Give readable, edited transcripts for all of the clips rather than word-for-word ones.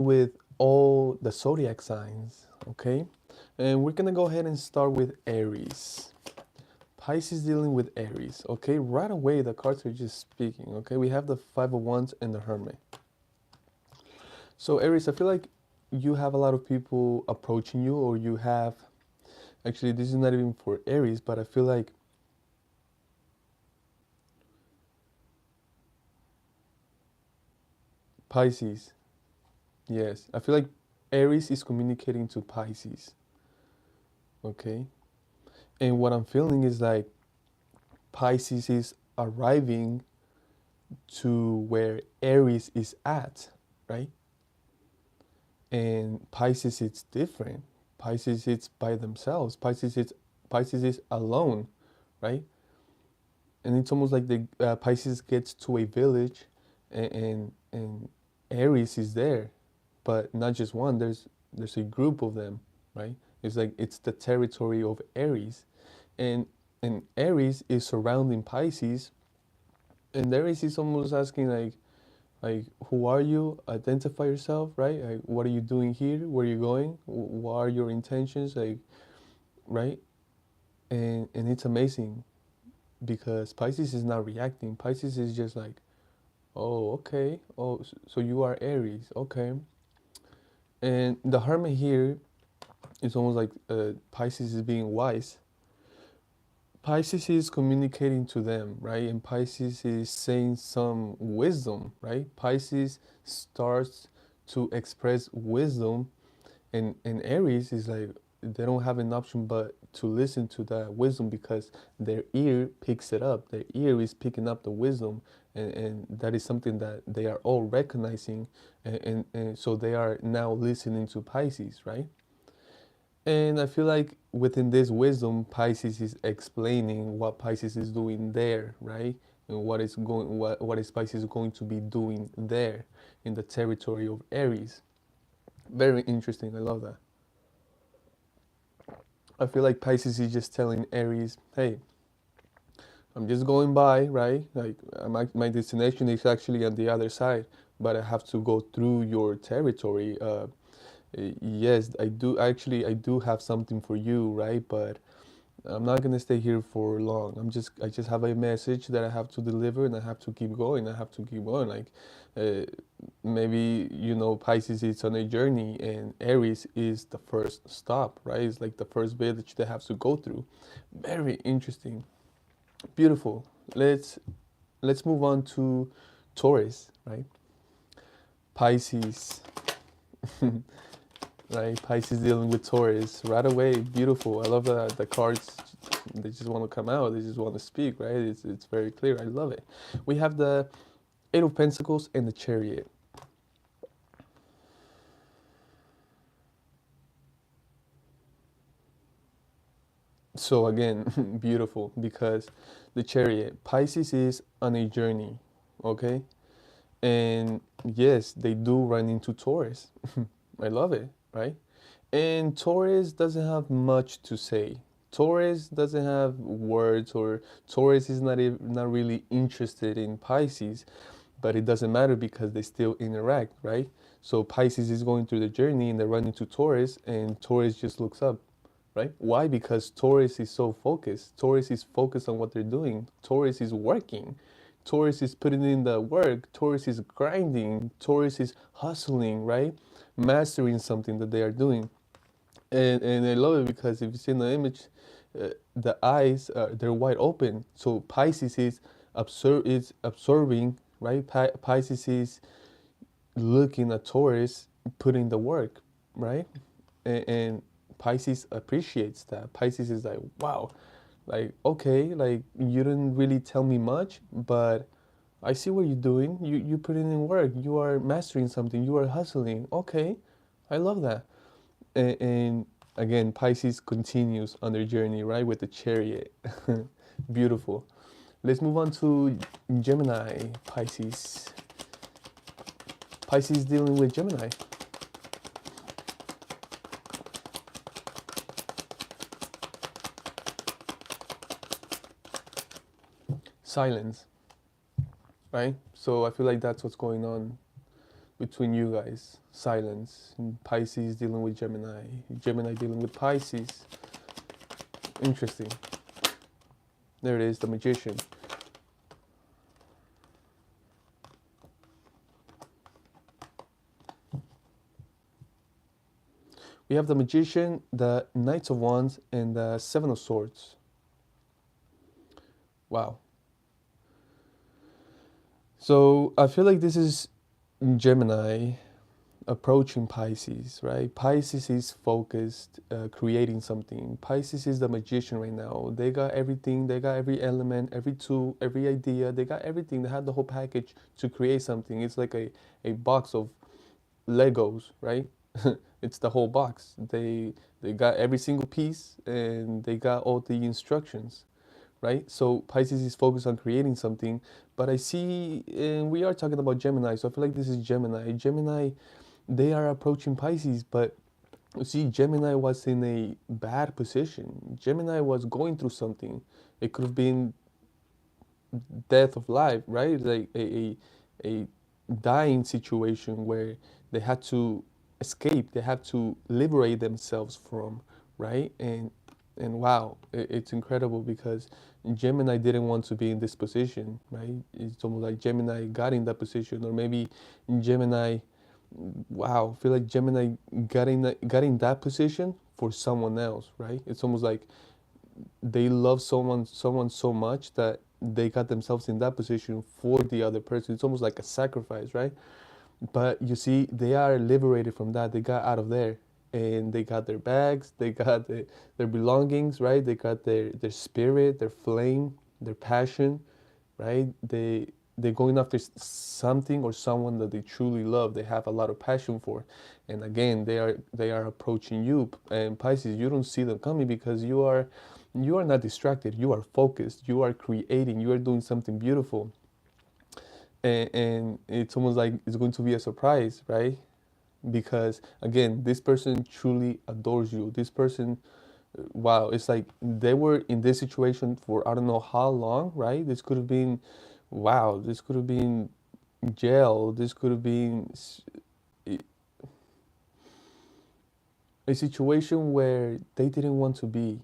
with all the zodiac signs, okay? And we're gonna go ahead and start with Aries. Pisces dealing with Aries, okay? Right away, the cards are just speaking, okay? We have the Five of Wands and the Hermit. So, Aries, I feel like you have a lot of people approaching you, or you have, actually, this is not even for Aries, but I feel like Pisces, yes, I feel like Aries is communicating to Pisces, okay? And what I'm feeling is like Pisces is arriving to where Aries is at, right? And Pisces it's different. Pisces it's by themselves. Pisces is alone, right? And it's almost like the Pisces gets to a village, and Aries is there, but not just one. There's a group of them, right? It's like it's the territory of Aries, and Aries is surrounding Pisces, and Aries is almost asking like who are you? Identify yourself, right? Like what are you doing here? Where are you going? What are your intentions? Like, right? And it's amazing because Pisces is not reacting. Pisces is just like, oh, okay. Oh, so you are Aries, okay. And the Hermit here is almost like Pisces is being wise. Pisces is communicating to them, right? And Pisces is saying some wisdom, right? Pisces starts to express wisdom, and Aries is like they don't have an option but to listen to that wisdom because their ear picks it up. Their ear is picking up the wisdom, and that is something that they are all recognizing, and so they are now listening to Pisces, right? And I feel like within this wisdom, Pisces is explaining what Pisces is doing there, right? And what is Pisces going to be doing there in the territory of Aries. Very interesting. I love that. I feel like Pisces is just telling Aries, hey, I'm just going by, right? Like my destination is actually on the other side, but I have to go through your territory. Yes, I do have something for you, right? But I'm not gonna stay here for long. I just have a message that I have to deliver, and I have to keep going. I have to keep going. Like, uh, maybe Pisces is on a journey, and Aries is the first stop, right? It's like the first village they have to go through. Very interesting, beautiful. Let's move on to Taurus, right? Pisces, right? Pisces dealing with Taurus right away. Beautiful. I love that the cards. They just want to come out. They just want to speak, right? It's very clear. I love it. We have the Eight of Pentacles and the Chariot. So again, beautiful because the Chariot, Pisces is on a journey, okay? And yes, they do run into Taurus. I love it, right? And Taurus doesn't have much to say. Taurus doesn't have words, or Taurus is not really interested in Pisces, but it doesn't matter because they still interact, right? So Pisces is going through the journey and they run into Taurus, and Taurus just looks up, right? Why? Because Taurus is so focused. Taurus is focused on what they're doing. Taurus is working. Taurus is putting in the work. Taurus is grinding. Taurus is hustling, right? Mastering something that they are doing. And I love it because if you see in the image, the eyes they're wide open. So Pisces is absorbing, right? Pisces is looking at Taurus putting the work, right? And Pisces appreciates that. Pisces is like, wow, like okay, like you didn't really tell me much, but I see what you're doing. You put in work. You are mastering something. You are hustling. Okay, I love that. And again, Pisces continues on their journey, right, with the Chariot. Beautiful. Let's move on to Gemini, Pisces. Pisces dealing with Gemini. Silence, right? So I feel like that's what's going on. between you guys. Silence. And Pisces dealing with Gemini. Gemini dealing with Pisces. Interesting. There it is, the Magician. We have the Magician, the Knights of Wands, and the Seven of Swords. Wow. So I feel like this is Gemini approaching Pisces, right? Pisces is focused, creating something. Pisces is the magician right now. They got everything, they got every element, every tool, every idea, they got everything. They had the whole package to create something. It's like a box of Legos, right? It's the whole box. They got every single piece and they got all the instructions, right? So Pisces is focused on creating something, but I see, and we are talking about Gemini, so I feel like this is Gemini. Gemini, they are approaching Pisces, but you see, Gemini was in a bad position. Gemini was going through something. It could have been death of life, right? Like a dying situation where they had to escape, they had to liberate themselves from, right? And wow, it's incredible because Gemini didn't want to be in this position, right? It's almost like Gemini got in that position, or maybe Gemini, wow, I feel like Gemini got in that position for someone else, right? It's almost like they love someone so much that they got themselves in that position for the other person. It's almost like a sacrifice, right? But you see, they are liberated from that. They got out of there, and they got their bags, they got their belongings, right? They got their spirit, their flame, their passion, right? They're going after something or someone that they truly love. They have a lot of passion for, and again, they are approaching you. And Pisces, you don't see them coming because you are not distracted. You are focused. You are creating. You are doing something beautiful, and it's almost like it's going to be a surprise, right? Because again, this person truly adores you. This person, wow, it's like they were in this situation for I don't know how long, right? This could have been, wow, this could have been jail. This could have been a situation where they didn't want to be,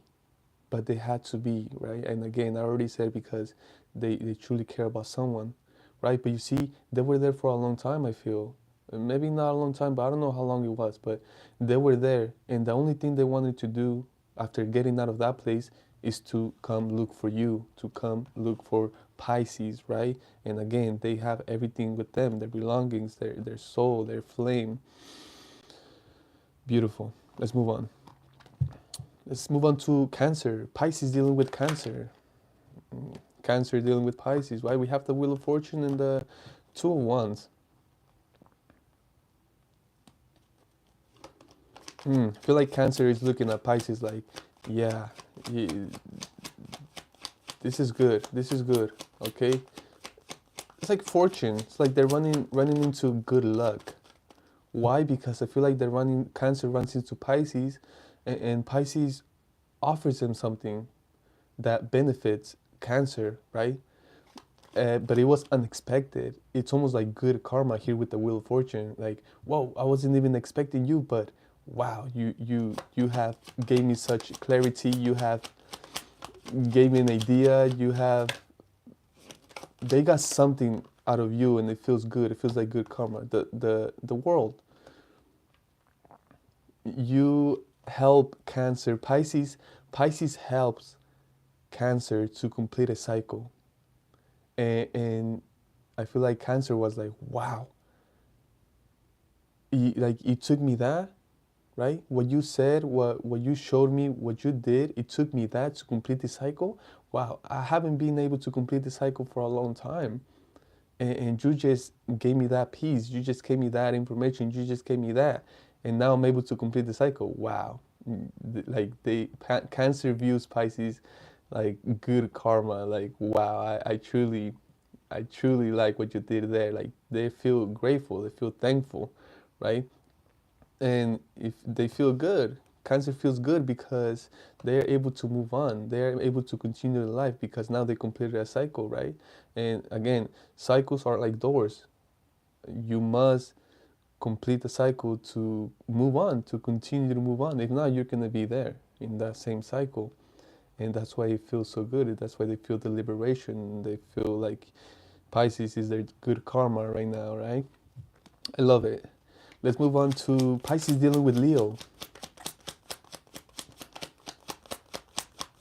but they had to be, right? And again, I already said because they truly care about someone, right? But you see, they were there for a long time, I feel. Maybe not a long time, but I don't know how long it was, but they were there. And the only thing they wanted to do after getting out of that place is to come look for you, to come look for Pisces, right? And again, they have everything with them, their belongings, their soul, their flame. Beautiful. Let's move on. Let's move on to Cancer. Pisces dealing with Cancer. Cancer dealing with Pisces, right? We have the Wheel of Fortune and the Two of Wands. I feel like Cancer is looking at Pisces like, yeah, this is good. This is good. Okay. It's like fortune. It's like they're running into good luck. Why? Because I feel like Cancer runs into Pisces, and Pisces offers them something that benefits Cancer, right? But it was unexpected. It's almost like good karma here with the Wheel of Fortune. Like, whoa, I wasn't even expecting you, but wow, you have gave me such clarity. You have gave me an idea. They got something out of you, and it feels good. It feels like good karma. The world. You help Cancer. Pisces helps Cancer to complete a cycle. And I feel like Cancer was like, wow, like it took me that, right? What you said, what you showed me, what you did, it took me that to complete the cycle. Wow, I haven't been able to complete the cycle for a long time. And you just gave me that piece. You just gave me that information. You just gave me that. And now I'm able to complete the cycle. Wow. Like Cancer views Pisces like good karma. Like, wow, I truly like what you did there. Like they feel grateful, they feel thankful, right? And if they feel good, Cancer feels good because they're able to move on. They're able to continue their life because now they completed a cycle, right? And again, cycles are like doors. You must complete the cycle, to move on, to continue to move on. If not, you're going to be there in that same cycle. And that's why it feels so good. That's why they feel the liberation. They feel like Pisces is their good karma right now, right? I love it. Let's move on to Pisces dealing with Leo.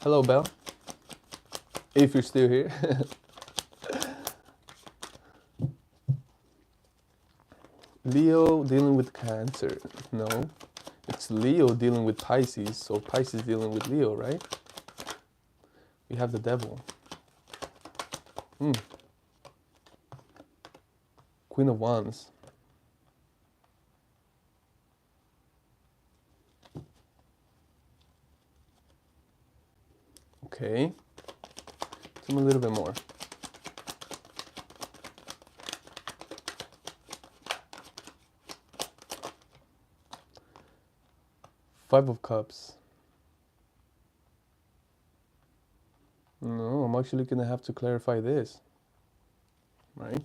Hello, Belle. If you're still here. Leo dealing with Cancer. No, it's Leo dealing with Pisces. So Pisces dealing with Leo, right? We have the Devil. Queen of Wands. Okay. Tell me a little bit more. Five of Cups. No, I'm actually going to have to clarify this. Right?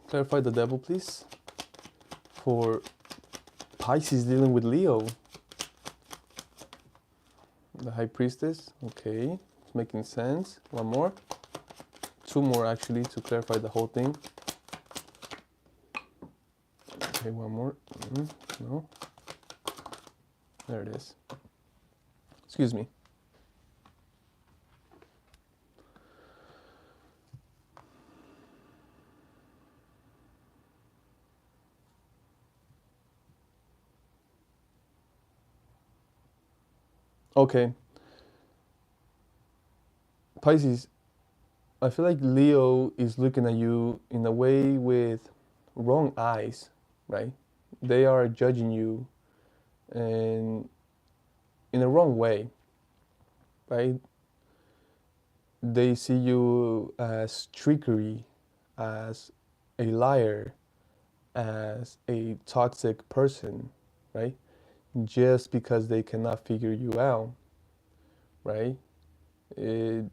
Clarify the Devil, please. For Pisces dealing with Leo. The High Priestess. Okay. It's making sense. One more. Two more, actually, to clarify the whole thing. Okay, one more. No. There it is. Excuse me. Okay. Pisces, I feel like Leo is looking at you in a way with wrong eyes, right? They are judging you and in a wrong way, right? They see you as trickery, as a liar, as a toxic person, right? Just because they cannot figure you out, right? They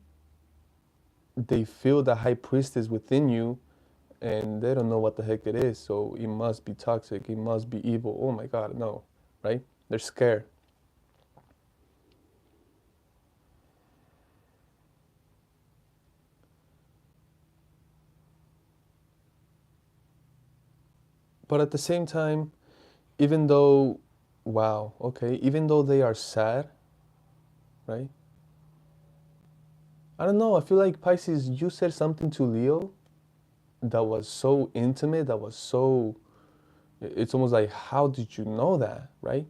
feel the High Priestess within you and they don't know what the heck it is. So it must be toxic. It must be evil. Oh my God, no, right? They're scared. But at the same time, even though, wow, okay, even though they are sad, right? I don't know. I feel like Pisces, you said something to Leo that was so intimate, that was so, it's almost like, how did you know that, right?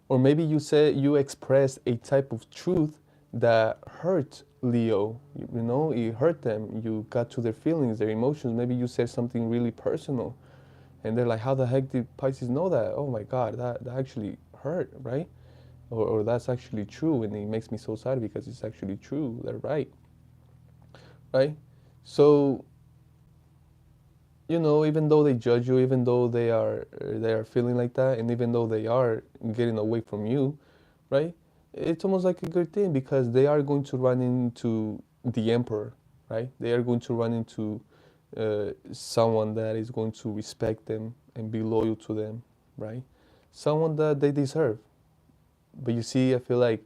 Or maybe you said you expressed a type of truth that hurt Leo. You know, it hurt them. You got to their feelings, their emotions. Maybe you said something really personal. And they're like, how the heck did Pisces know that? Oh my God, that actually hurt, right? Or that's actually true. And it makes me so sad because it's actually true. They're right, right? So, you know, even though they judge you, even though they are feeling like that, and even though they are getting away from you, right? It's almost like a good thing because they are going to run into the emperor, right? They are going to run into someone that is going to respect them and be loyal to them, right? Someone that they deserve. But you see, I feel like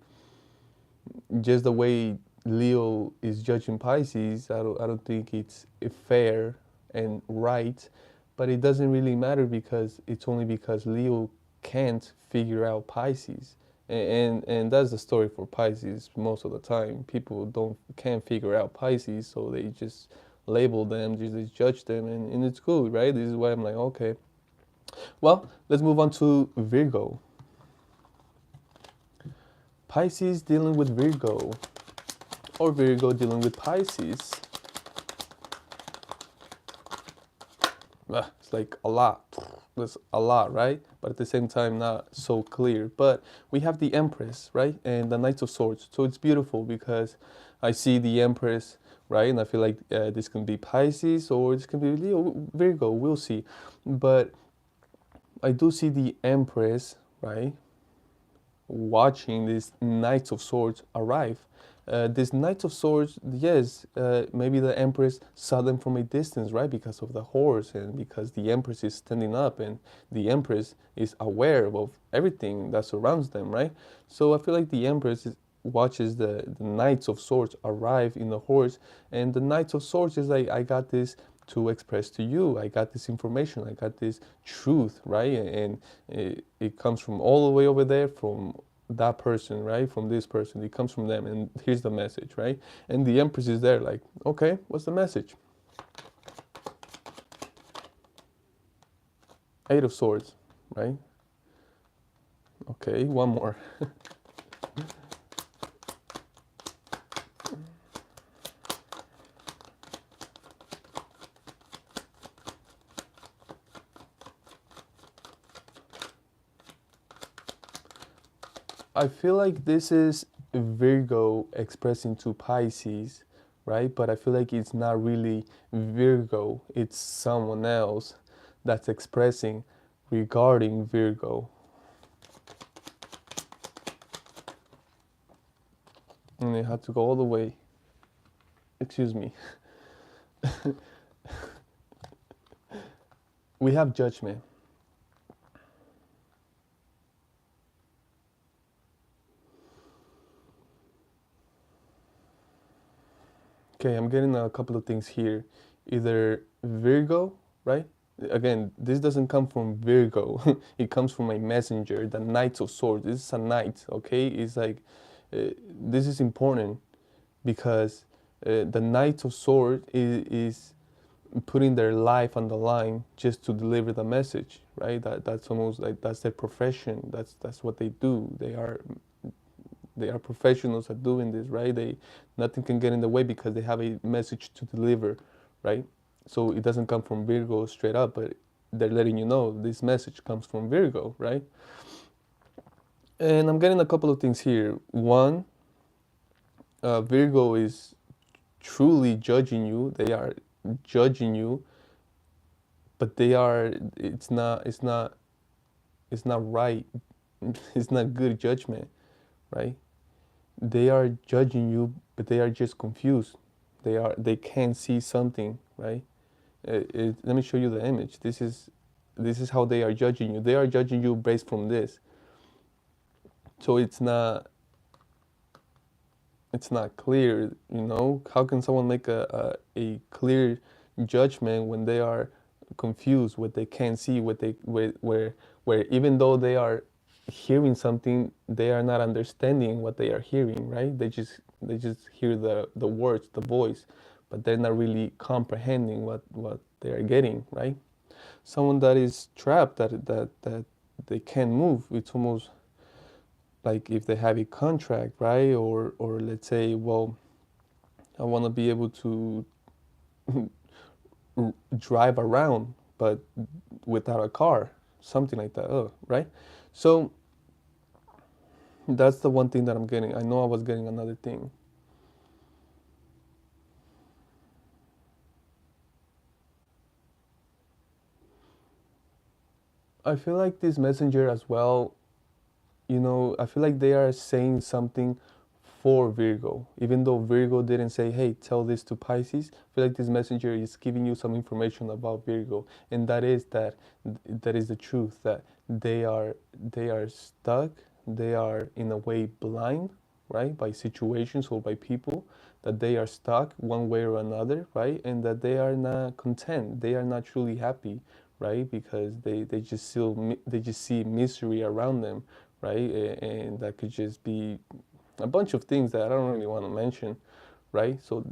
just the way Leo is judging Pisces, I don't think it's fair and right. But it doesn't really matter because it's only because Leo can't figure out Pisces. And that's the story for Pisces most of the time. People can't figure out Pisces, so they just label them, just judge them, and it's good, right? This is why I'm like, okay. Well, let's move on to Virgo. Pisces dealing with Virgo, or Virgo dealing with Pisces. It's like a lot. There's a lot, right? But at the same time, not so clear. But we have the Empress, right? And the Knight of Swords. So it's beautiful because I see the Empress, right? And I feel like this can be Pisces or this can be Leo, Virgo. We'll see. But I do see the Empress, right? Watching these Knights of Swords arrive. This Knight of Swords, yes, maybe the Empress saw them from a distance, right? Because of the horse and because the Empress is standing up and the Empress is aware of everything that surrounds them, right? So I feel like the Empress watches the Knights of Swords arrive in the horse, and the Knights of Swords is like, I got this to express to you. I got this information. I got this truth, right? And it comes from all the way over there, from that person, right? From this person. It comes from them, and here's the message, right? And the Empress is there, like, okay, what's the message? Eight of Swords, right? Okay, one more. I feel like this is Virgo expressing to Pisces, right? But I feel like it's not really Virgo, it's someone else that's expressing regarding Virgo. And they have to go all the way. Excuse me. We have Judgment. Okay, I'm getting a couple of things here. Either Virgo, right? Again, this doesn't come from Virgo. It comes from a messenger, the Knights of Swords. This is a knight, okay? It's like, this is important because the Knights of Swords is putting their life on the line just to deliver the message, right? That's almost like that's their profession. That's what they do. They are professionals at doing this, right? Nothing can get in the way because they have a message to deliver, right? So it doesn't come from Virgo straight up, but they're letting you know this message comes from Virgo, right? And I'm getting a couple of things here. One, Virgo is truly judging you. They are judging you, but it's not right. It's not good judgment, right? They are judging you, but they are just confused. They can't see something, right? Let me show you the image. This is how they are judging you. They are judging you based from this. So it's not clear, you know. How can someone make a clear judgment when they are confused, what they can't see, where even though they are hearing something, they are not understanding what they are hearing, right? They just hear the words, the voice, but they're not really comprehending what they are getting, right? Someone that is trapped, that they can't move. It's almost like if they have a contract, right? Or let's say, well, I want to be able to drive around, but without a car, something like that, right? So that's the one thing that I'm getting. I know I was getting another thing. I feel like this messenger as well, I feel like they are saying something for Virgo. Even though Virgo didn't say, hey, tell this to Pisces, I feel like this messenger is giving you some information about Virgo. And that is the truth, that they are stuck, they are in a way blind, right, by situations or by people, that they are stuck one way or another, right? And that they are not content, they are not truly happy, right? Because they just see misery around them, right? And that could just be a bunch of things that I don't really want to mention, right? So,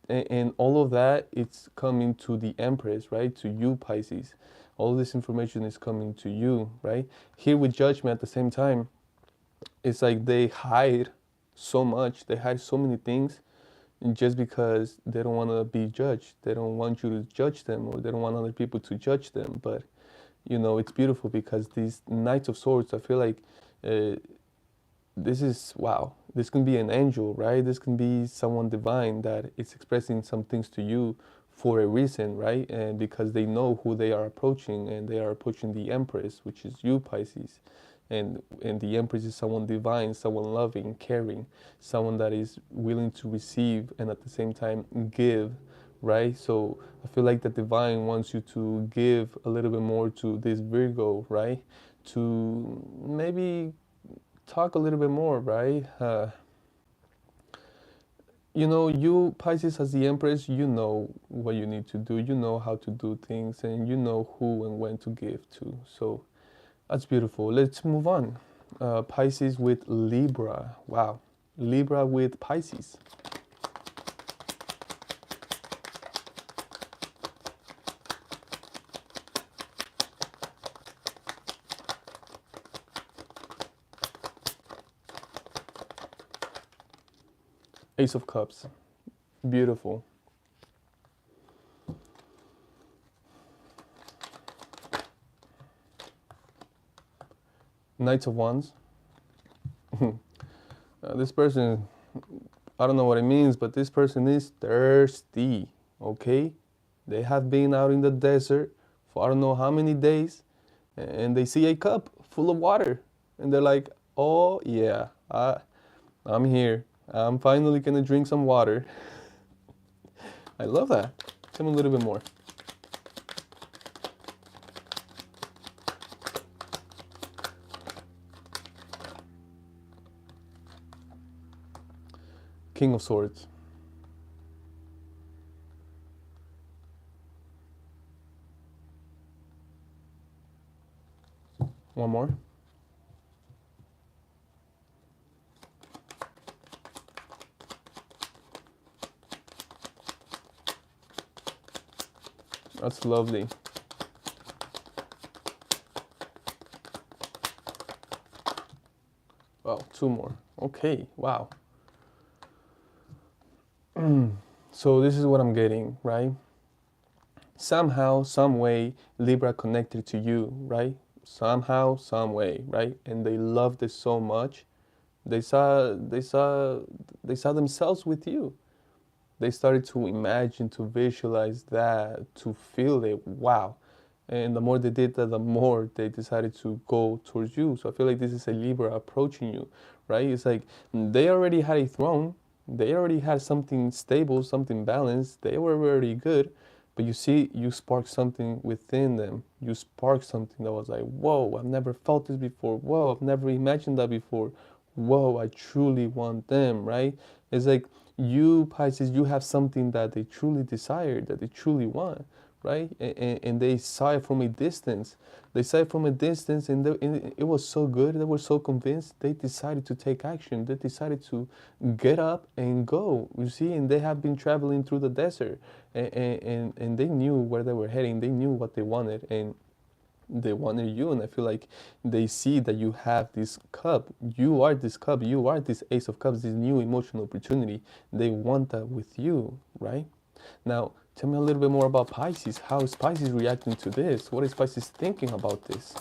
and all of that, it's coming to the Empress, right? To you, Pisces. All this information is coming to you, right? Here with Judgment at the same time, it's like they hide so much, they hide so many things just because they don't want to be judged. They don't want you to judge them, or they don't want other people to judge them. But it's beautiful because these Knights of Swords, I feel like uh, this is wow. This can be an angel, right? This can be someone divine that is expressing some things to you for a reason, right? And because they know who they are approaching, and they are approaching the Empress, which is you, Pisces. and the Empress is someone divine, someone loving, caring, someone that is willing to receive and at the same time give, right? So I feel like the divine wants you to give a little bit more to this Virgo, right? To maybe talk a little bit more, right? You know, you Pisces as the Empress, you know what you need to do, you know how to do things, and you know who and when to give to. So that's beautiful. Let's move on. Pisces with Libra. Wow. Libra with Pisces. Ace of Cups. Beautiful. Knights of Wands. This person, I don't know what it means, but this person is thirsty, okay? They have been out in the desert for I don't know how many days, and they see a cup full of water, and they're like, oh yeah, I'm here. I'm finally gonna drink some water. I love that. Tell me a little bit more. King of Swords. One more. That's lovely. Well, two more. Okay, wow. So this is what I'm getting, right? Somehow, some way, Libra connected to you, right? Somehow, some way, right? And they loved it so much. They saw, they saw, they saw themselves with you. They started to imagine, to visualize that, to feel it. Wow. And the more they did that, the more they decided to go towards you. So I feel like this is a Libra approaching you, right? It's like they already had a throne, they already had something stable, something balanced, they were already good. But you see, you sparked something within them. You sparked something that was like, whoa, I've never felt this before. Whoa, I've never imagined that before. Whoa, I truly want them, right? It's like you, Pisces, you have something that they truly desire, that they truly want, right? And they saw it from a distance. They saw it from a distance, and it was so good. They were so convinced. They decided to take action. They decided to get up and go. You see, and they have been traveling through the desert, and they knew where they were heading. They knew what they wanted, and they wanted you. And I feel like they see that you have this cup. You are this cup. You are this Ace of Cups. This new emotional opportunity. They want that with you, right? Now, tell me a little bit more about Pisces. How is Pisces reacting to this? What is Pisces thinking about this?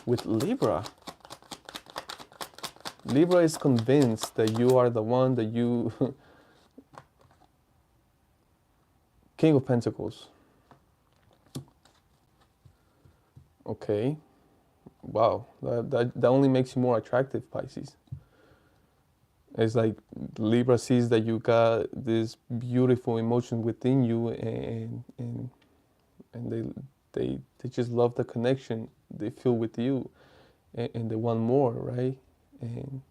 With Libra, Libra is convinced that you are the one that you... King of Pentacles. Okay. Wow. That only makes you more attractive, Pisces. It's like Libra sees that you got this beautiful emotion within you, and they just love the connection they feel with you, and they want more, right? And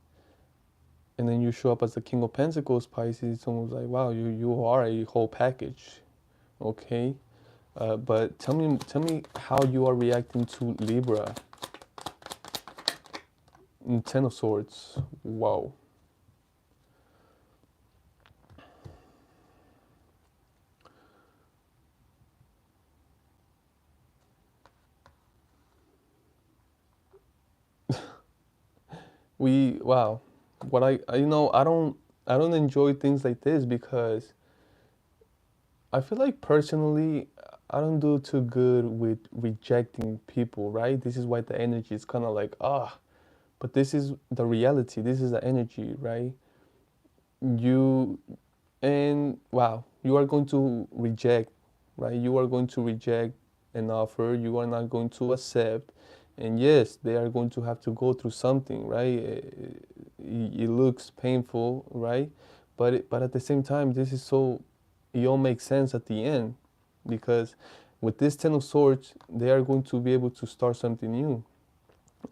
and then you show up as the King of Pentacles, Pisces. It's almost like, wow, you are a whole package, okay? But tell me how you are reacting to Libra. Ten of Swords. Wow. Wow. What I you know, I don't enjoy things like this because I feel like personally I don't do too good with rejecting people, right? This is why the energy is kind of like, but this is the reality. This is the energy, right? You and wow, you are going to reject, right? You are going to reject an offer. You are not going to accept, And yes, they are going to have to go through something, right? It looks painful, right? But at the same time, this is so, it all makes sense at the end, because with this Ten of Swords, they are going to be able to start something new.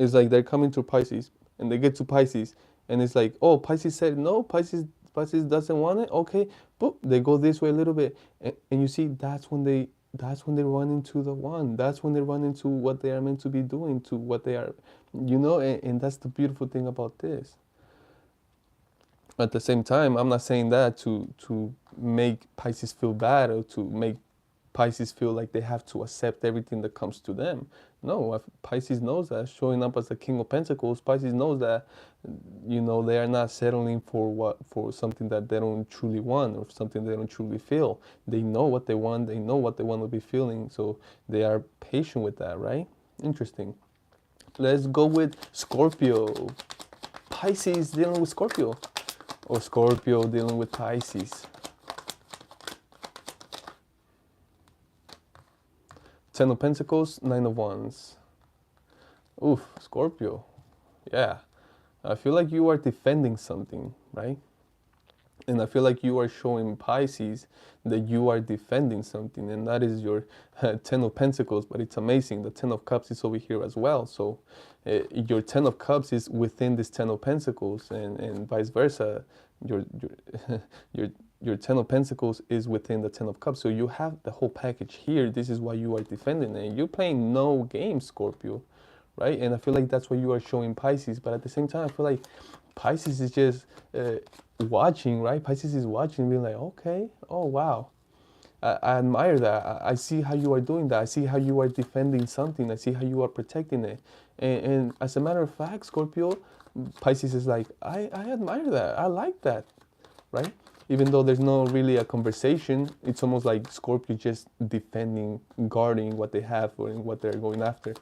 It's like they're coming to Pisces, and they get to Pisces, and it's like, oh, Pisces said no, Pisces doesn't want it. Okay, boop, they go this way a little bit, and you see that's when they run into the one. That's when they run into what they are meant to be doing, to what they are, and that's the beautiful thing about this. At the same time, I'm not saying that to make Pisces feel bad, or to make Pisces feel like they have to accept everything that comes to them. No, Pisces knows that. Showing up as the King of Pentacles, Pisces knows that, they are not settling for something that they don't truly want, or something they don't truly feel. They know what they want. They know what they want to be feeling. So they are patient with that, right? Interesting. Let's go with Scorpio. Pisces dealing with Scorpio, or Scorpio dealing with Pisces. Ten of Pentacles, Nine of Wands. Oof, Scorpio. Yeah. I feel like you are defending something, right? And I feel like you are showing Pisces that you are defending something, and that is your Ten of Pentacles. But it's amazing. The Ten of Cups is over here as well. So your Ten of Cups is within this Ten of Pentacles, and vice versa. Your your your Ten of Pentacles is within the Ten of Cups. So you have the whole package here. This is why you are defending it. You're playing no games, Scorpio, right? And I feel like that's why you are showing Pisces. But at the same time, I feel like Pisces is just watching, right? Pisces is watching, being like, okay, oh wow, I admire that. I see how you are doing that. I see how you are defending something. I see how you are protecting it. And as a matter of fact, Scorpio, Pisces is like, I admire that. I like that, right? Even though there's no really a conversation, it's almost like Scorpio just defending, guarding what they have or what they're going after.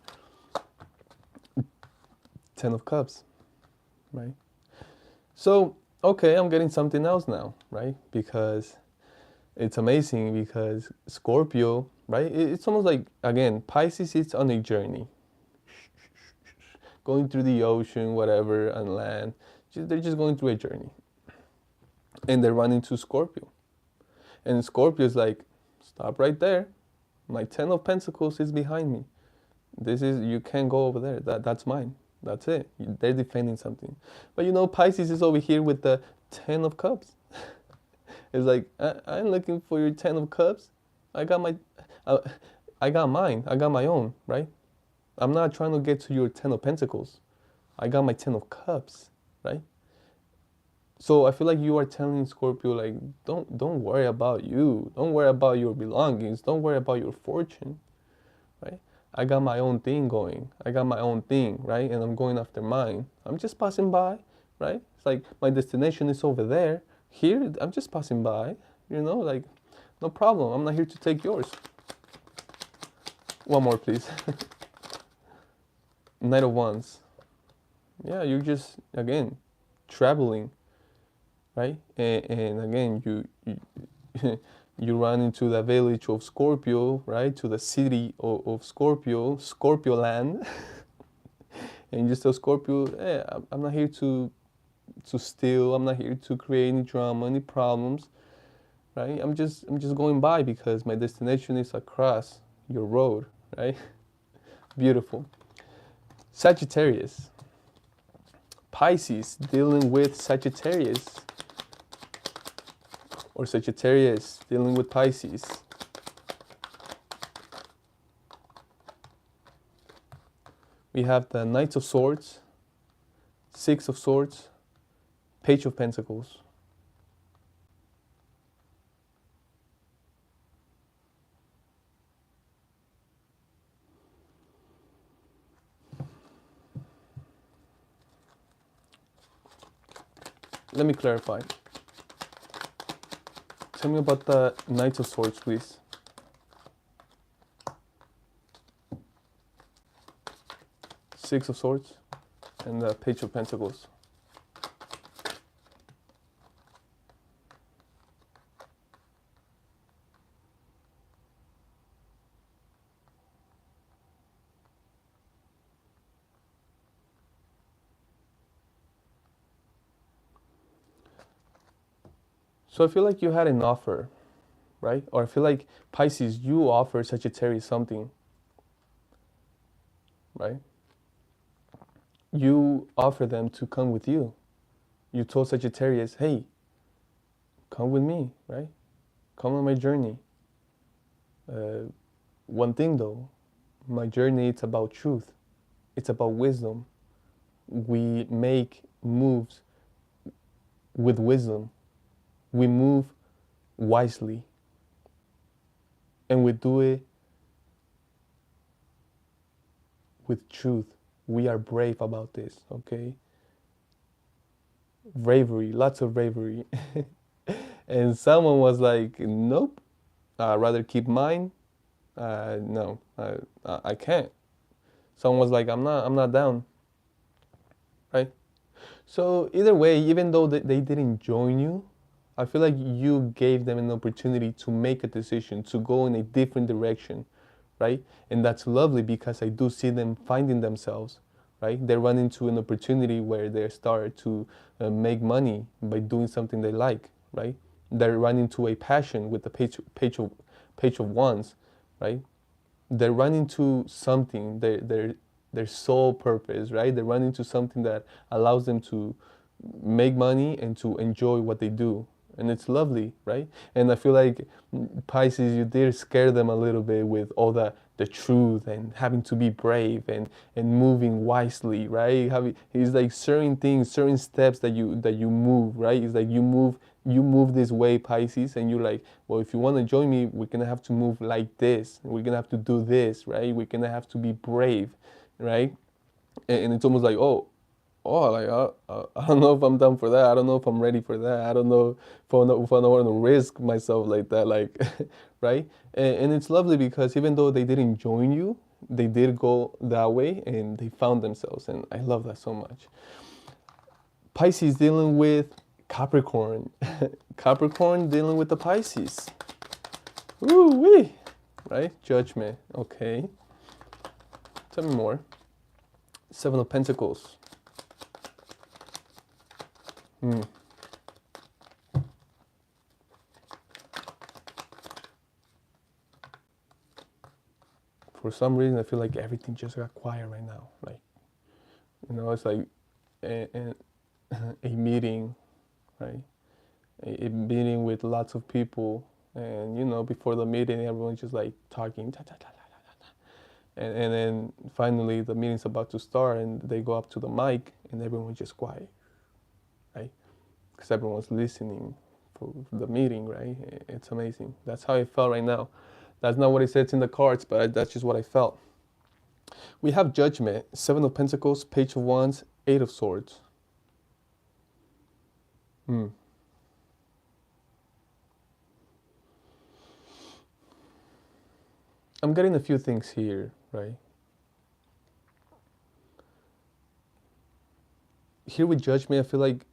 Ten of Cups, right? So, okay, I'm getting something else now, right? Because it's amazing, because Scorpio, right? It's almost like, again, Pisces is on a journey, going through the ocean, whatever, and land. They're just going through a journey. And they run into Scorpio. And Scorpio is like, stop right there. My Ten of Pentacles is behind me. You can't go over there. That's mine. That's it. They're defending something. But Pisces is over here with the Ten of Cups. It's like, I'm looking for your Ten of Cups. I got I got mine. I got my own, right? I'm not trying to get to your Ten of Pentacles. I got my Ten of Cups, right? So I feel like you are telling Scorpio, like, don't worry about you. Don't worry about your belongings. Don't worry about your fortune, right? I got my own thing going. I got my own thing, right? And I'm going after mine. I'm just passing by, right? It's like my destination is over there. Here, I'm just passing by, like, no problem. I'm not here to take yours. One more, please. Knight of Wands. Yeah, you're just, again, traveling, right? And again, you you run into the village of Scorpio, right? To the city of Scorpio, Scorpio land. And you just tell Scorpio, hey, I'm not here to steal. I'm not here to create any drama, any problems, right? I'm just going by because my destination is across your road, right? Beautiful. Sagittarius. Pisces dealing with Sagittarius, or Sagittarius dealing with Pisces. We have the Knight of Swords, Six of Swords, Page of Pentacles. Let me clarify. Tell me about the Knight of Swords, please. Six of Swords and the Page of Pentacles. So I feel like you had an offer, right? Or I feel like Pisces, you offer Sagittarius something, right? You offer them to come with you. You told Sagittarius, hey, come with me, right? Come on my journey. Uh, One thing though, my journey, it's about truth. It's about wisdom. We make moves with wisdom. We move wisely. And we do it with truth. We are brave about this, okay? Bravery, lots of bravery. And someone was like, nope, I'd rather keep mine. No, I can't. Someone was like, I'm not down, right? So either way, even though they didn't join you, I feel like you gave them an opportunity to make a decision, to go in a different direction, right? And that's lovely because I do see them finding themselves, right? They run into an opportunity where they start to make money by doing something they like, right? They run into a passion with the page of wands, right? They run into something, their sole purpose, right? They run into something that allows them to make money and to enjoy what they do. And it's lovely, right? And I feel like Pisces, you did scare them a little bit with all the truth and having to be brave and moving wisely, right? Having, it's like certain things, certain steps that you move, right? It's like you move this way, Pisces, and you're like, well, if you want to join me, we're gonna have to move like this. We're gonna have to do this, right? We're gonna have to be brave, right? And it's almost like, oh, like I don't know if I'm done for that. I don't know if I'm ready for that. I don't know if I don't want to risk myself like that, like, right? And it's lovely because even though they didn't join you, they did go that way and they found themselves, and I love that so much. Pisces dealing with Capricorn, Capricorn dealing with the Pisces. Ooh wee, right? Judgment. Okay. Tell me more. Seven of Pentacles. For some reason, I feel like everything just got quiet right now. Like, it's like a, a meeting, right? A meeting with lots of people, and before the meeting, everyone's just like talking, ta, ta, ta, ta, ta, ta. And then finally the meeting's about to start, and they go up to the mic, and everyone's just quiet, right? Because everyone's listening for the meeting, right? It's amazing. That's how I felt right now. That's not what it says in the cards, but that's just what I felt. We have Judgment, Seven of Pentacles, Page of Wands, Eight of Swords. I'm getting a few things here, right? Here with Judgment, I feel like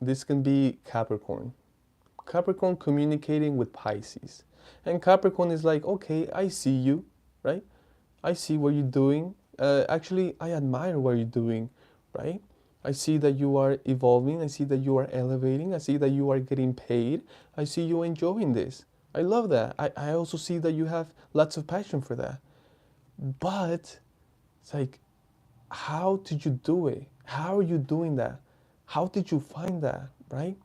this can be Capricorn. Capricorn communicating with Pisces. And Capricorn is like, okay, I see you, right? I see what you're doing. Actually, I admire what you're doing, right? I see that you are evolving. I see that you are elevating. I see that you are getting paid. I see you enjoying this. I love that. I also see that you have lots of passion for that. But it's like, how did you do it? How are you doing that? How did you find that, right?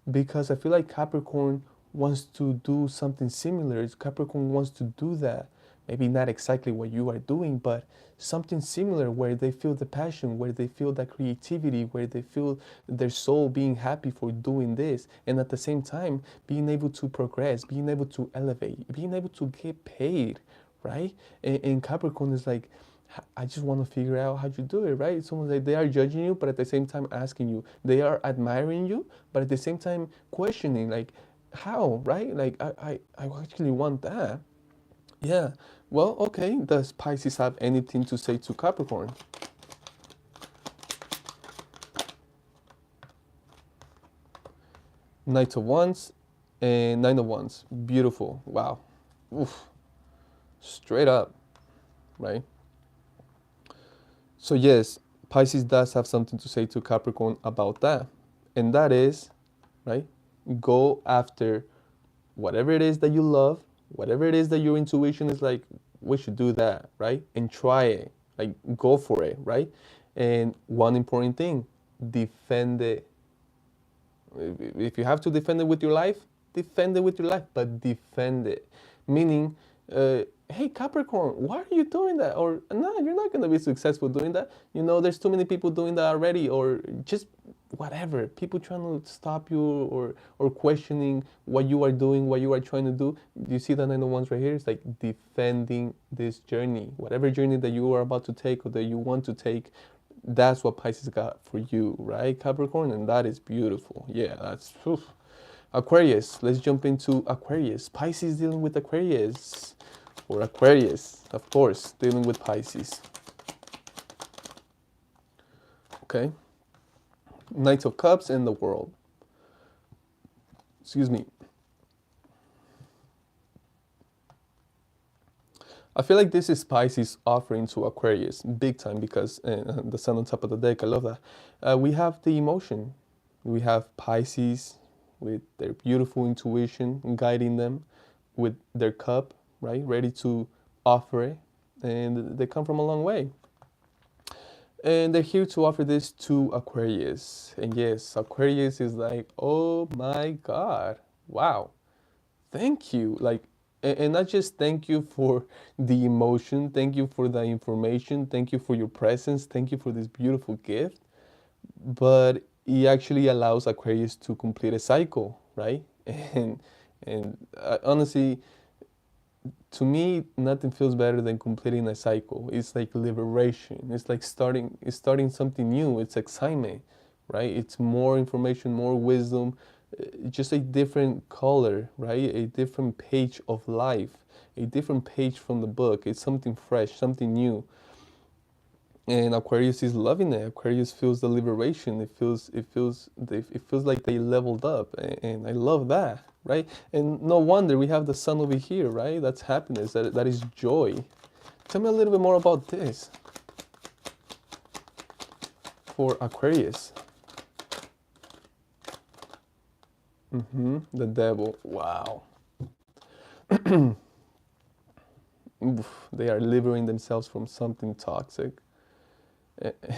Because I feel like Capricorn wants to do something similar. Capricorn wants to do that. Maybe not exactly what you are doing, but something similar where they feel the passion, where they feel that creativity, where they feel their soul being happy for doing this. And at the same time, being able to progress, being able to elevate, being able to get paid, right? And Capricorn is like, I just want to figure out how you do it, right? It's almost like they are judging you, but at the same time asking you. They are admiring you, but at the same time questioning, like, how, right? Like, I actually want that. Yeah. Well, okay. Does Pisces have anything to say to Capricorn? Knight of Wands and Nine of Wands. Beautiful. Wow. Oof. Straight up, right? So yes, Pisces does have something to say to Capricorn about that. And that is, right? Go after whatever it is that you love, whatever it is that your intuition is like, we should do that, right? And try it, like go for it, right? And one important thing, defend it. If you have to defend it with your life, defend it with your life, but defend it. Meaning, hey Capricorn, why are you doing that? Or no, you're not gonna be successful doing that. You know, there's too many people doing that already, or just whatever. People trying to stop you or questioning what you are doing, what you are trying to do. You see the 901s right here? It's like defending this journey. Whatever journey that you are about to take or that you want to take, that's what Pisces got for you, right, Capricorn? And that is beautiful. Yeah, that's oof. Aquarius. Let's jump into Aquarius. Pisces dealing with Aquarius. Or Aquarius, of course, dealing with Pisces. Okay. Knight of Cups and the World. Excuse me. I feel like this is Pisces offering to Aquarius big time because the sun on top of the deck, I love that. We have the emotion. We have Pisces with their beautiful intuition guiding them with their cup, right? Ready to offer it. And they come from a long way. And they're here to offer this to Aquarius. And yes, Aquarius is like, oh my God, wow, thank you. Like, and not just thank you for the emotion, thank you for the information, thank you for your presence, thank you for this beautiful gift, but it actually allows Aquarius to complete a cycle, right? And honestly, to me, nothing feels better than completing a cycle. It's like liberation. It's starting something new. It's excitement, right? It's more information, more wisdom, just a different color, right? A different page of life, a different page from the book. It's something fresh, something new. And Aquarius is loving it. Aquarius feels the liberation. It feels like they leveled up, and I love that, right? And no wonder we have the sun over here, right? That's happiness. That is joy. Tell me a little bit more about this for Aquarius. The devil. Wow. Oof, they are liberating themselves from something toxic.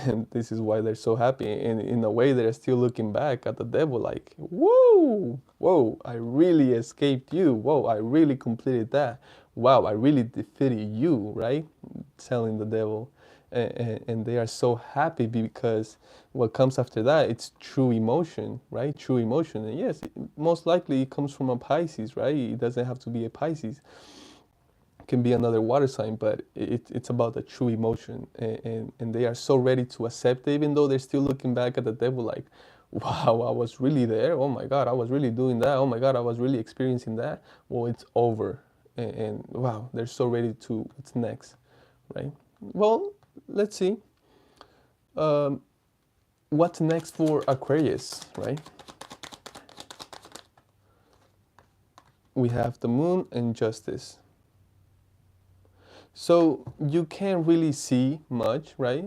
And this is why they're so happy. And in a way, they're still looking back at the devil like, whoa, whoa, I really escaped you. Whoa, I really completed that. Wow, I really defeated you, right? Telling the devil. And they are so happy because what comes after that, it's true emotion, right? True emotion. And yes, most likely it comes from a Pisces, right? It doesn't have to be a Pisces, can be another water sign, but it's about the true emotion. And they are so ready to accept it, even though they're still looking back at the devil like, wow, I was really there. Oh my God, I was really doing that. Oh my God, I was really experiencing that. Well, it's over. And wow, they're so ready to what's next, right? Well, let's see. What's next for Aquarius, right? We have the moon and justice. So you can't really see much, right?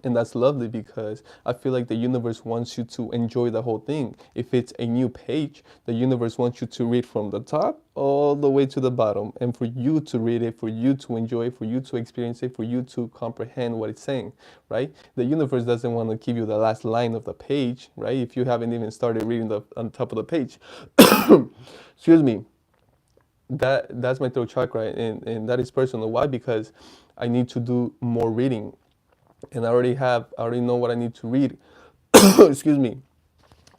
And that's lovely because I feel like the universe wants you to enjoy the whole thing. If it's a new page, the universe wants you to read from the top all the way to the bottom, and for you to read it, for you to enjoy it, for you to experience it, for you to comprehend what it's saying, right? The universe doesn't want to give you the last line of the page, right? If you haven't even started reading the on top of the page. Excuse me. That's my throat chakra, and that is personal. Why? Because I need to do more reading, and I already know what I need to read. Excuse me.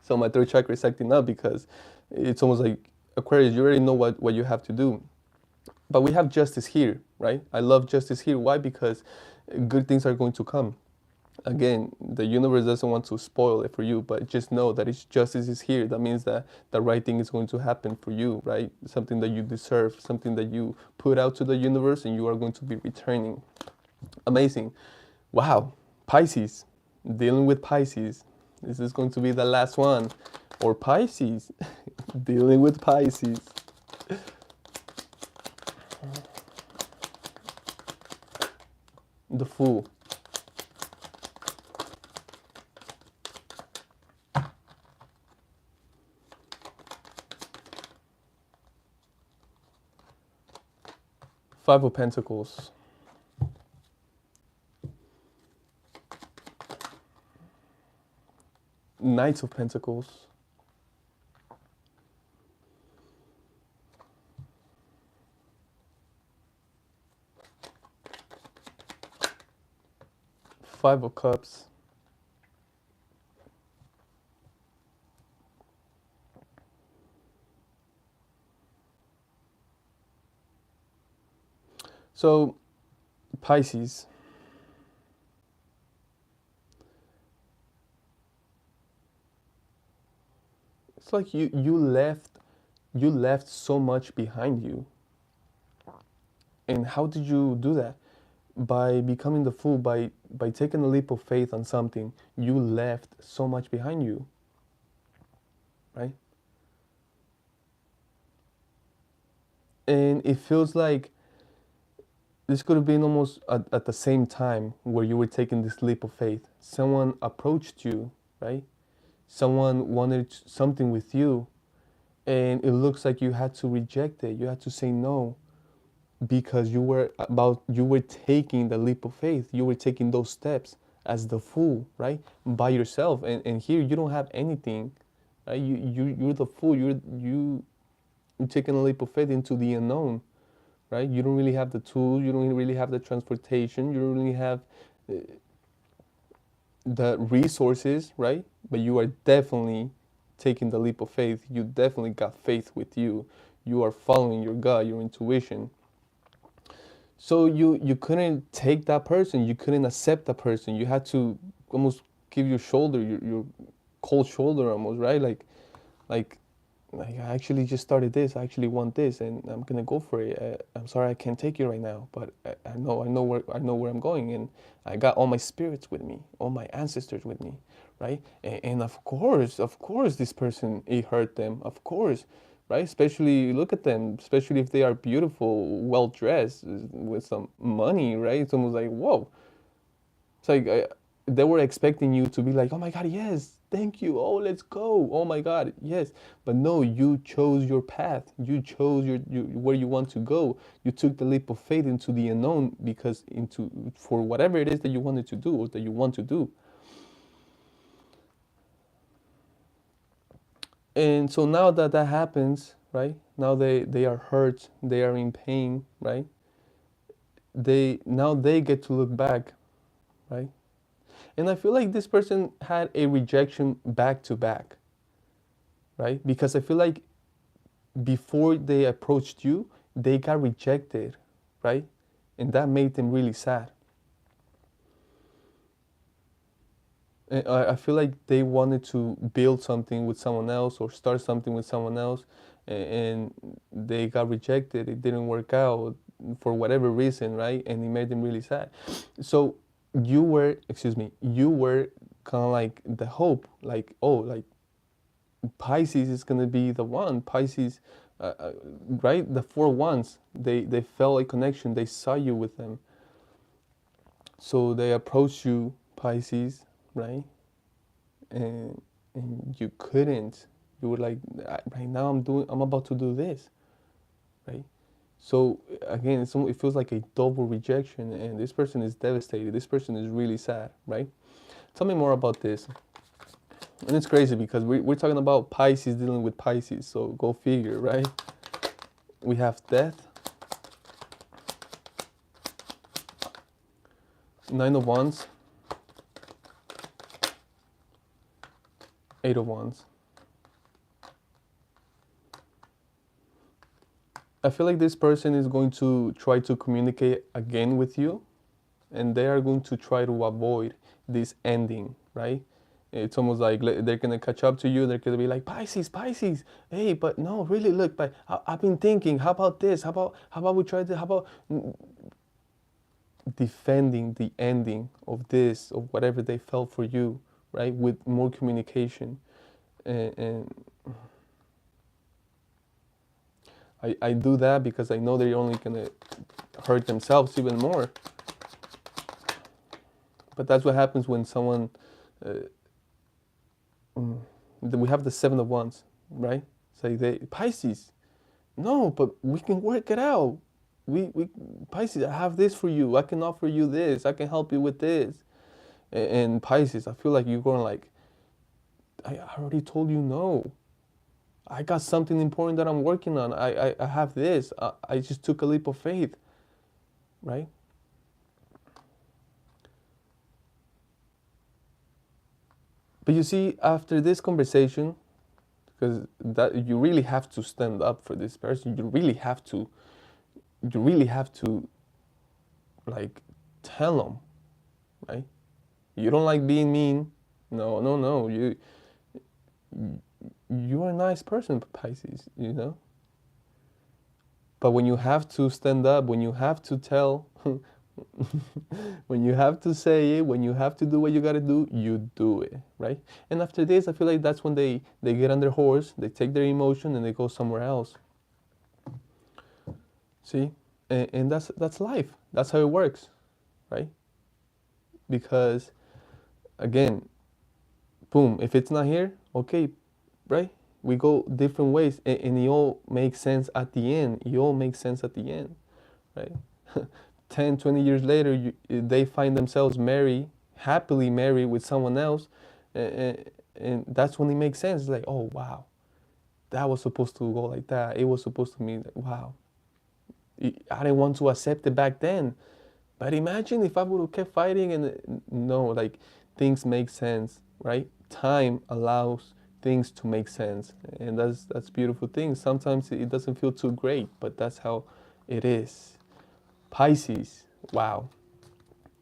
So my third chakra is acting up because it's almost like Aquarius, you already know what you have to do. But we have justice here, right? I love justice here. Why? Because good things are going to come. Again, the universe doesn't want to spoil it for you, but just know that it's justice is here. That means that the right thing is going to happen for you, right? Something that you deserve, something that you put out to the universe, and you are going to be returning. Amazing. Wow. Pisces. Dealing with Pisces. This is going to be the last one. Or Pisces. Dealing with Pisces. The Fool. Five of Pentacles. Knights of Pentacles. Five of Cups. So, Pisces. It's like you left so much behind you. And how did you do that? By becoming the fool, by taking a leap of faith on something, you left so much behind you, right? And it feels like this could have been almost at the same time where you were taking this leap of faith. Someone approached you, right? Someone wanted something with you, and it looks like you had to reject it. You had to say no because you were taking the leap of faith. You were taking those steps as the fool, right? By yourself. And here you don't have anything, right? You're the fool. You're taking a leap of faith into the unknown, right? You don't really have the tools. You don't really have the transportation. You don't really have the resources, right? But you are definitely taking the leap of faith. You definitely got faith with you. You are following your gut, your intuition. So you couldn't take that person. You couldn't accept that person. You had to almost give your shoulder, your cold shoulder almost, right? Like like I actually just started this. I actually want this, and I'm gonna go for it. I'm sorry I can't take you right now, but I know where I'm going, and I got all my spirits with me, all my ancestors with me, right? And of course, this person, it hurt them, of course, right? Especially look at them, especially if they are beautiful, well dressed, with some money, right? It's almost like whoa. It's like they were expecting you to be like, oh my God, yes, thank you. Oh, let's go. Oh my God, yes. But no, you chose your path. You chose where you want to go. You took the leap of faith into the unknown because into for whatever it is that you wanted to do or that you want to do. And so now that that happens, right? Now they are hurt. They are in pain, right? They get to look back, right? And I feel like this person had a rejection back to back, right? Because I feel like before they approached you, they got rejected, right? And that made them really sad. And I feel like they wanted to build something with someone else or start something with someone else, and they got rejected. It didn't work out for whatever reason, right? And it made them really sad. So you were kind of like the hope, like, oh, like Pisces is gonna be the one. Pisces, right? The four ones. They felt a connection. They saw you with them. So they approached you, Pisces, right? And you couldn't. You were like, right now I'm about to do this, right? So again, it feels like a double rejection, and this person is devastated. This person is really sad, right? Tell me more about this. And it's crazy because we're talking about Pisces dealing with Pisces, so go figure, right? We have death, Nine of Wands, Eight of Wands. I feel like this person is going to try to communicate again with you, and they are going to try to avoid this ending, right? It's almost like they're gonna catch up to you. They're gonna be like, Pisces, Pisces. Hey, but no, really, look. But I've been thinking. How about this? How about we try to? How about defending the ending of this, of whatever they felt for you, right? With more communication, and I do that because I know they're only gonna hurt themselves even more. But that's what happens when someone. We have the Seven of Wands, right? It's like Pisces. No, but we can work it out. we Pisces, I have this for you. I can offer you this. I can help you with this. And Pisces, I feel like you're going like, I already told you no. I got something important that I'm working on. I have this. I just took a leap of faith, right? But you see, after this conversation, because that you really have to stand up for this person, you really have to like tell them, right? You don't like being mean. No, no, no. You're a nice person, Pisces, you know? But when you have to stand up, when you have to tell, when you have to say it, when you have to do what you gotta do, you do it, right? And after this, I feel like that's when they get on their horse, they take their emotion, and they go somewhere else. See, and that's life. That's how it works, right? Because again, boom, if it's not here, okay, right? We go different ways, and it all makes sense at the end. It all makes sense at the end, right? 10, 20 years later, they find themselves married, happily married with someone else, and that's when it makes sense. It's like, oh, wow, that was supposed to go like that. It was supposed to mean, like, wow. I didn't want to accept it back then. But imagine if I would have kept fighting and no, like things make sense, right? Time allows things to make sense, and that's beautiful thing. Sometimes it doesn't feel too great, but that's how it is. Pisces, wow.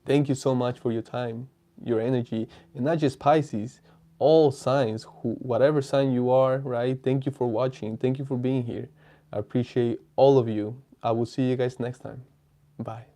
Thank you so much for your time, your energy, and not just Pisces, all signs, whatever sign you are, right? Thank you for watching. Thank you for being here. I appreciate all of you. I will see you guys next time. Bye.